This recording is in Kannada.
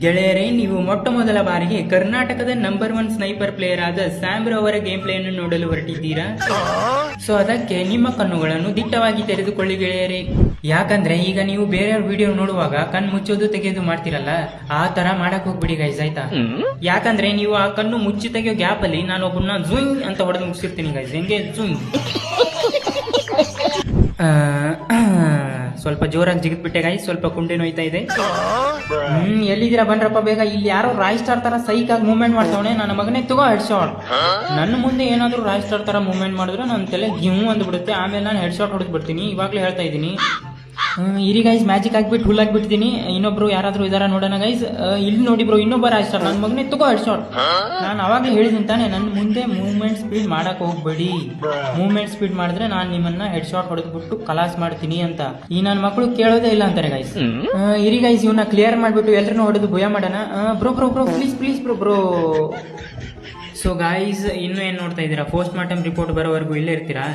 ಗೆಳೆಯರೇ, ನೀವು ಮೊಟ್ಟ ಮೊದಲ ಬಾರಿಗೆ ಕರ್ನಾಟಕದ ನಂಬರ್ 1 ಸ್ನೈಪರ್ ಪ್ಲೇಯರ್ ಆದ ಸ್ಯಾಮ್ರೋ ಅವರ ಗೇಮ್ ಪ್ಲೇ ಅನ್ನು ನೋಡಲು ಹೊರಟಿದ್ದೀರಾ? ಸೊ ಅದಕ್ಕೆ ನಿಮ್ಮ ಕಣ್ಣುಗಳನ್ನು ದಿಟ್ಟವಾಗಿ ತೆರೆದುಕೊಳ್ಳಿ ಗೆಳೆಯರೇ. ಯಾಕಂದ್ರೆ ಈಗ ನೀವು ಬೇರೆಯವ್ರ ವಿಡಿಯೋ ನೋಡುವಾಗ ಕಣ್ಣು ಮುಚ್ಚೋದು ತೆಗೆಯೋದು ಮಾಡ್ತಿರಲ್ಲ, ಆ ತರ ಮಾಡಕ್ ಹೋಗ್ಬಿಡಿ ಗೈಸ್, ಆಯ್ತಾ? ಯಾಕಂದ್ರೆ ನೀವು ಆ ಕಣ್ಣು ಮುಚ್ಚಿ ತೆಗೆಯೋ ಗ್ಯಾಪ್ ಅಲ್ಲಿ ನಾನು ಒಬ್ಬನ ಜುಯಿಂಗ್ ಅಂತ ಹೊಡೆದು ಮುಗಿಸಿರ್ತೀನಿ ಗೈಸ್. ಹೆಂಗೆ ಜುಯಿಂಗ್. ಸ್ವಲ್ಪ ಜೋರಾಗಿ ಜಿಗಿದ್ಬಿಟ್ಟೆ ಗೈಸ್, ಸ್ವಲ್ಪ ಕುಂಡೆ ನೋಯ್ತಾ ಇದೆ. ಎಲ್ಲಿದ್ದೀರಾ ಬನ್ರಪ್ಪ ಬೇಗ. ಇಲ್ಲಿ ಯಾರೋ ರಾಯ್ ಸ್ಟಾರ್ ತರ ಸೈಕ್ ಆಗಿ ಮೂವ್ಮೆಂಟ್ ಮಾಡ್ತಾವನೆ. ನನ್ನ ಮಗನೇ ತಗೋ ಹೆಡ್ ಶಾಟ್. ನನ್ನ ಮುಂದೆ ಏನಾದ್ರು ರಾಯ್ ಸ್ಟಾರ್ ತರ ಮೂವ್ಮೆಂಟ್ ಮಾಡಿದ್ರೆ ನನ್ನ ತಲೆ ಗಿವ್ ಅಂದ್ಬಿಡುತ್ತೆ. ಆಮೇಲೆ ನಾನು ಹೆಡ್ ಶಾಟ್ ಹೊಡೆದ್ ಬಿಡ್ತೀನಿ. ಇವಾಗ್ಲೇ ಹೇಳ್ತಾ ಇದ್ದೀನಿ. ಇರಿ ಗೈಸ್, ಮ್ಯಾಜಿಕ್ ಆಗ್ಬಿಟ್ಟು ಹುಲ್ ಆಗ್ಬಿಡ್ತೀನಿ. ಇನ್ನೊಬ್ರು ಯಾರಾದ್ರೂ ಇದಾರ ನೋಡೋಣ ಗೈಸ್. ಇಲ್ಲಿ ನೋಡಿ ಬ್ರೋ, ಇನ್ನೊಬ್ಬ ರಾಯ್ ಸ್ಟಾರ್. ನನ್ನ ಮಗನೇ ತಗೋ ಹೆಡ್ ಶಾಟ್. ನಾನು ಅವಾಗ್ಲೇ ಹೇಳಿದ್ದೀನಿ ತಾನೆ, ನನ್ನ ಮುಂದೆ ಮೂವ್ಮೆಂಟ್ ಸ್ಪೀಡ್ ಮಾಡಕ್ ಹೋಗ್ಬೇಡಿ. ಮೂವ್ಮೆಂಟ್ ಸ್ಪೀಡ್ ಮಾಡಿದ್ರೆ ನಾನು ನಿಮ್ಮನ್ನ ಹೆಡ್ ಶಾಟ್ ಹೊಡೆದ್ಬಿಟ್ಟು ಕಲಾಸ್ ಮಾಡ್ತೀನಿ ಅಂತ. ಈ ನನ್ನ ಮಕ್ಕಳು ಕೇಳೋದೇ ಇಲ್ಲ ಅಂತಾರೆ ಗೈಸ್. ಇರಿ ಗೈಸ್, ಇವನ್ನ ಕ್ಲಿಯರ್ ಮಾಡ್ಬಿಟ್ಟು ಎಲ್ಲರನ್ನೂ ಹೊಡೆದು ಭಯ ಮಾಡೋಣ. Bro bro bro please please bro bro. So guys, ಇನ್ನೂ ಏನ್ ನೋಡ್ತಾ ಇದ್ದೀರಾ? ಪೋಸ್ಟ್ ಮಾರ್ಟಮ್ ರಿಪೋರ್ಟ್ ಬರೋವರೆಗೂ ಇಲ್ಲೇ ಇರ್ತೀರಾ?